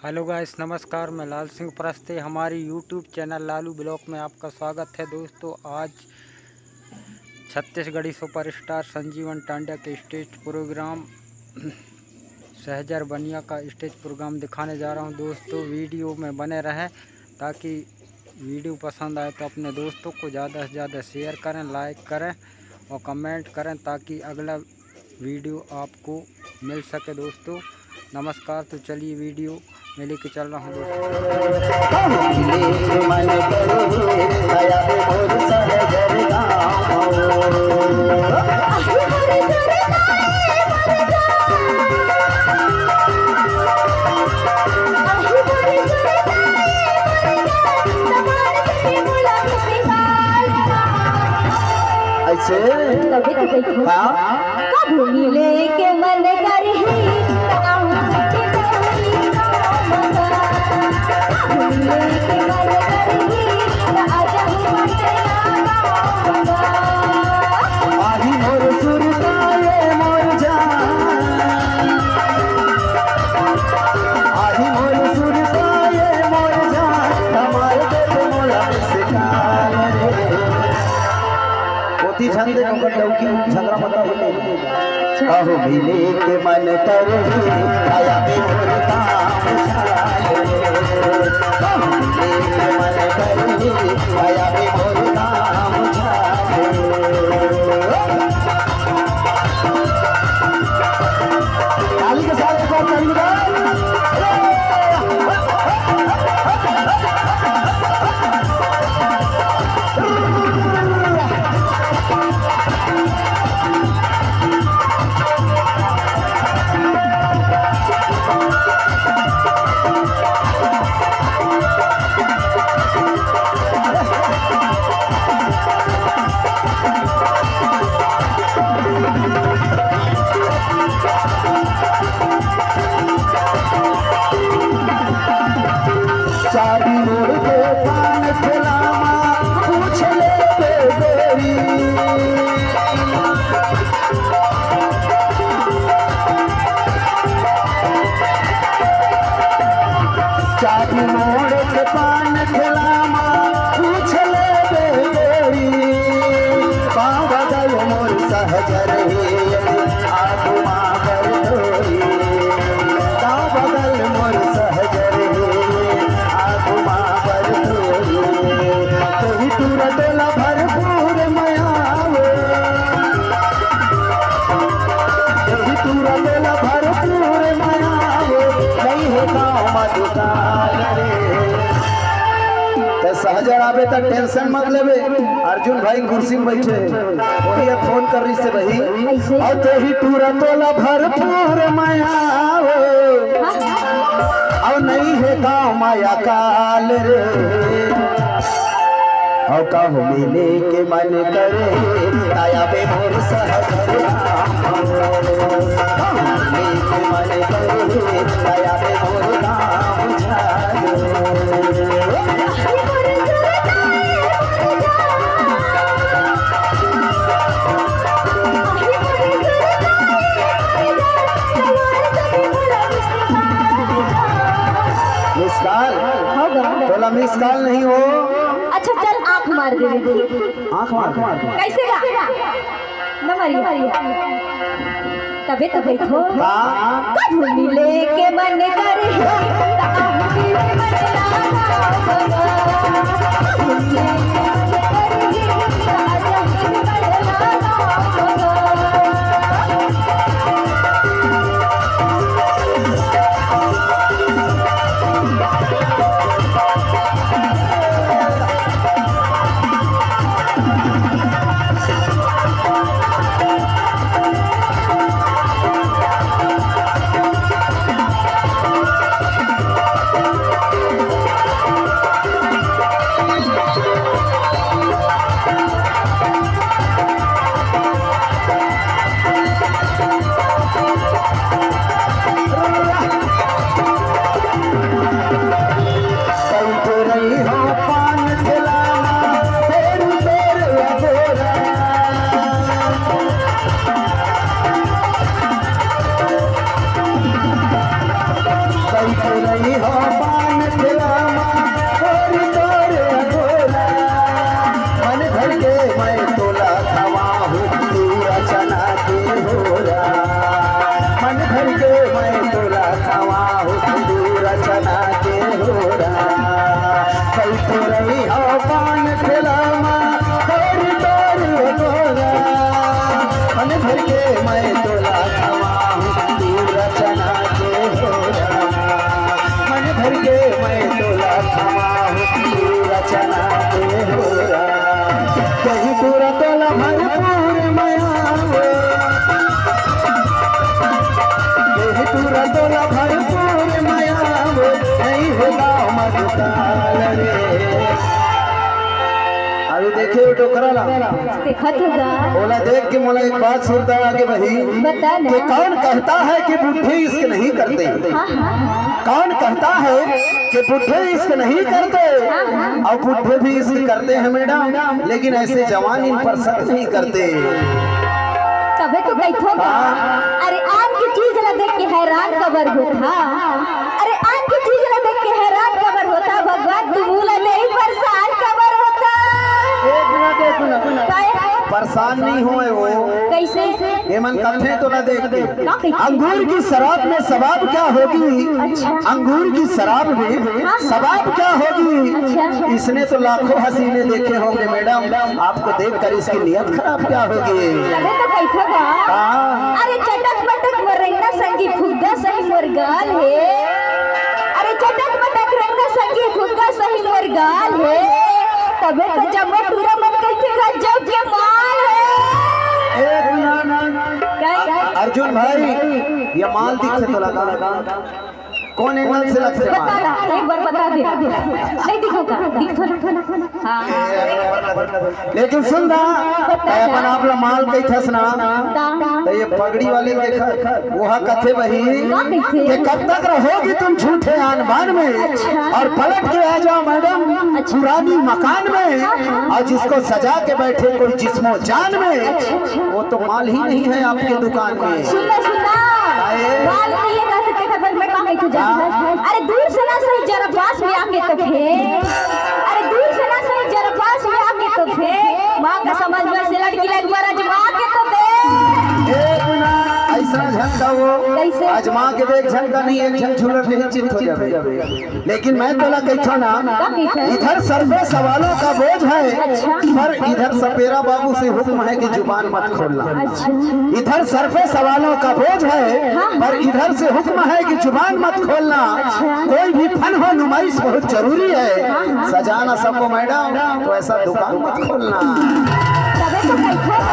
Hello guys, नमस्कार। मैं लाल सिंह प्रस्ते हमारी यूट्यूब चैनल लालू ब्लॉग में आपका स्वागत है। दोस्तों, आज छत्तीसगढ़ी सुपरस्टार संजीवन टांड्या के स्टेज प्रोग्राम सहजर बनिया का स्टेज प्रोग्राम दिखाने जा रहा हूं। दोस्तों, वीडियो में बने रहें ताकि वीडियो पसंद आए तो अपने दोस्तों को ज़्यादा से ज़्यादा शेयर करें, लाइक करें और कमेंट करें ताकि अगला वीडियो आपको मिल सके। दोस्तों नमस्कार। तो चलिए वीडियो मैं लेके चल रहा हूँ। कभी मिले के मन करही कहू मिले के मन करे आया में मोर काम कहू मिले के मन करे आया में मोर काम ताली के साथ एक बार करिएगा। चाबी मोड़ के पान खिलामा पूछ ले बेरी चाबी मोड़ के पान खिलामा पूछ ले बेरी पाँव बदल मोर सहजर आत्मा कर धोई पाँव बदल मोर सहजर भरपूर मयावे भरपूर मयावे नहीं है गाँव मधुकार रे सहजर आवे तक टेंशन मत लेवे। अर्जुन भाई कुर्सी में बैठे वही फोन कर रही से वही और ते ही टूरा तोला भरपूर मयावे और नहीं है गाँव माया काल रे और कहू मिले के मन करे आया बे मोर सहजर मिले के मन करे आया बे मोर काम मिस कॉल बोला मिस कॉल नहीं हो। अच्छा चल आँख मार दे। आँख मार कैसे गा न मारिए तबे तो बैठो। कभी मिले के मन करे हो पान खिलामा और तोरे अगोरा मन भर के मैं तोला खवा हूँ तू रचना के होरा मन भर के मैं तोला खवा हूँ तू रचना के होरा कल तो रही हो पान खिलामा और तोरे अगोरा मन भर के मैं तोला खवा हूँ तू रचना के होरा मन भर के मैं तोला खवा हूँ तू रचना के होरा कहीं पूरा तोला भरपूर मया कहीं पूरा तोला भरपूर मया नहीं होगा मधुकाल रे अभी देखे टोकरा ला देखत होगा बोला देख के मोला एक बात सुनता आगे वही बता ना कि कौन कहता है कि बुढ़े इश्क नहीं करते हाँ हाँ कौन कहता है कि बुढ़े इश्क नहीं करते और बुढ़े भी इश्क करते हैं मैडम लेकिन ऐसे जवान इन पर शक नहीं करते तबे तो कहत होगा अरे आन की चीज ना देख के हैरान कबर होता अरे आन की चीज ना देख के हैरान कबर होता भगवान तू भूला नहीं परेशान कबर होता काहे? परेशान नहीं हुए वो कैसे हेमन कथे तो ना देख के का कैसे? अंगूर की शराब में सवाब क्या होगी अच्छा। अंगूर की शराब में सवाब क्या होगी अच्छा। इसने तो लाखों हसीने देखे होंगे मैडम आपको देखकर इसकी नियत खराब क्या होगी तबे तो कहत होगा हाँ। अरे चटक मटक मरंगा संगी फुग्गा सही मुर्गाल है अरे चटक मटक रंगा संगी फुग्गा सही मुर्गाल है तबे तो जब टूरा मन कैसे गजब के माल है अर्जुन भाई ये माल दिखते तो लगा कौन एंगल से लगते बता ना एक बार बता दे नहीं दिखोगा दिखो ना हाँ लेकिन सुन दा अपन आप ला माल कई थसना तो ये पगड़ी वाले देखा वहाँ कथे वही कि कब तक रहोगी तुम झूठे आनबान में और पलट के आ जाओ मैडम पुरानी मकान में और जिसको सजा के बैठे कोई जिस्मो जान में वो तो माल ही नहीं है आपके दुकान में सुनना माल नहीं है कहते खबर में कहाँ गई तू जा अरे दूर से ना सही जरा पास में आके तो थे अरे दूर से ना सही जरा पास में आके तो थे माँ का समझ में से लड़की लग बार अजमा के तो दे ऐसा झंडा वो कैसे? अजमा के देख झंडा नहीं एक झन झूलर नहीं चित हो जावे लेकिन मैं तोला कहता ना इधर सर्वे सवालों का बोझ है पर इधर सपेरा बाबू से हुक्म है कि जुबान मत खोलना इधर सर्वे सवालों का बोझ है पर इधर से हुक्म है कि जुबान मत खोलना कोई भी फन हो नुमाइश बहुत जरूरी है सजाना सबको मैडम तो ऐसा दुकान मत खोलना तबे तो कहता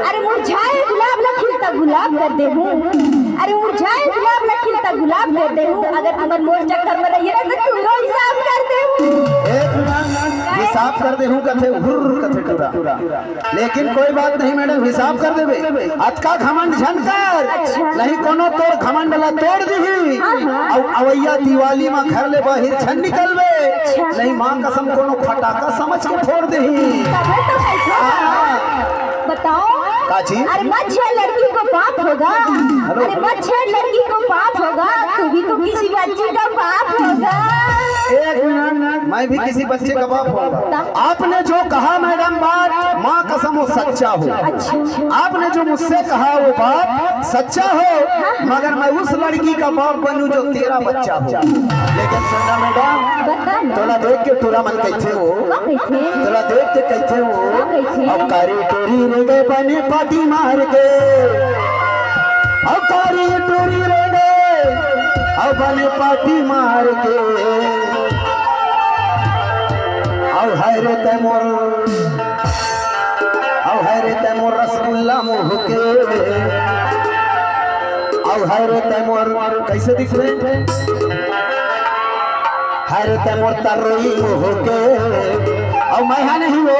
अरे मुरझाए गुलाब न खिलता गुलाब कर दे हूँ अरे मुरझाए गुलाब न खिलता गुलाब कर दे हूँ अगर तुम्हारे मोर चक्कर में रहिए ना तो पूरा हिसाब कर दे हूँ हिसाब कर दे हूँ कथे कथे टूरा लेकिन कोई बात नहीं मैडम हिसाब कर देवे अतका घमंड झनकर नहीं कोनो तोड़ घमंड ला तोड़ दही और अवैया दिवाली में घर ले बाहर छन निकलवे नहीं मां कसम कोनो फटाका समझ के फोड़ दही तबे तो कहता बताओ काची अरे मच्छर लड़की को पाप होगा अरे मच्छर लड़की को पाप होगा तू भी तो किसी बच्ची का पाप होगा एक मिनट मैं भी किसी बच्चे का बाप होगा आपने जो कहा मैडम बात माँ कसम वो सच्चा हो आपने जो मुझसे कहा वो बात सच्चा हो मगर मैं उस लड़की का बाप बनूं जो तेरा बच्चा हो लेकिन सुनना मैडम तोला देख के तोरा मन कैसे हो तोला देख के कैसे हो अब कारी टोरी रे गए बने पाटी मार के अब कारी टोरी रे गए अब बने पाटी मार के अब है रे तैमूर अब है रे तैमूर रसगुल्ला मुँह के अब है रे तैमूर कैसे दिख रहे है रे तैमूर तरोई मुँह के अब मैं नहीं हो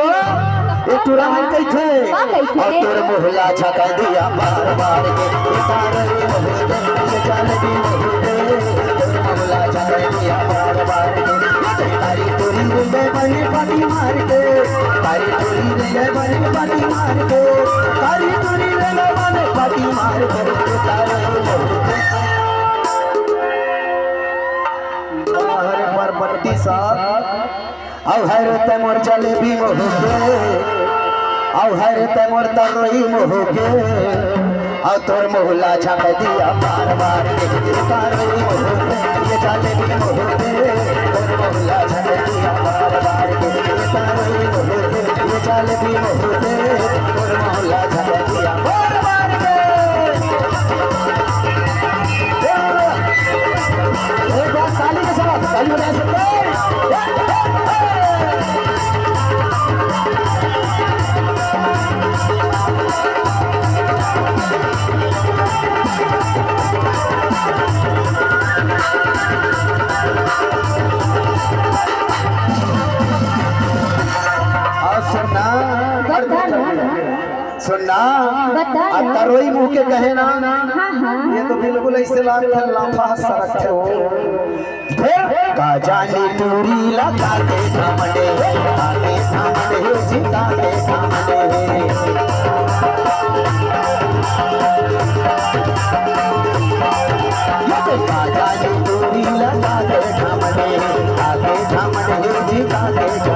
ये टूरा मन कैसे और तोर मोहला झका दिया बार बार के तारे मोहले जान दी मोहला झका दिया बार बार के तारी टोरी रे बने पाटी मार के तारी टोरी रे बने पाटी मार के तारी टोरी रे बने पाटी मार के तारे मोहले बत्ती साल औ हर ते मोर जलेबी मोहके औ हर ते मोर तरोई मोहके औ तोर मोहला छाप दिया बार बार तरोई मोहके ये जलेबी मोहके तोर मोहला छाप दिया बार बार तरोई मोहके ये जलेबी मोहके तोर मोहला छाप दिया बार बार एक बार ताली के साथ ताली बजा सकते हैं। सुनना तरोई मुंह के कहे ना ये तो बिल्कुल ऐसे लाफा सरक हो का जानी पूरी लगा के थामने सीता के थामने का जानी पूरी लगा के थामने सीता के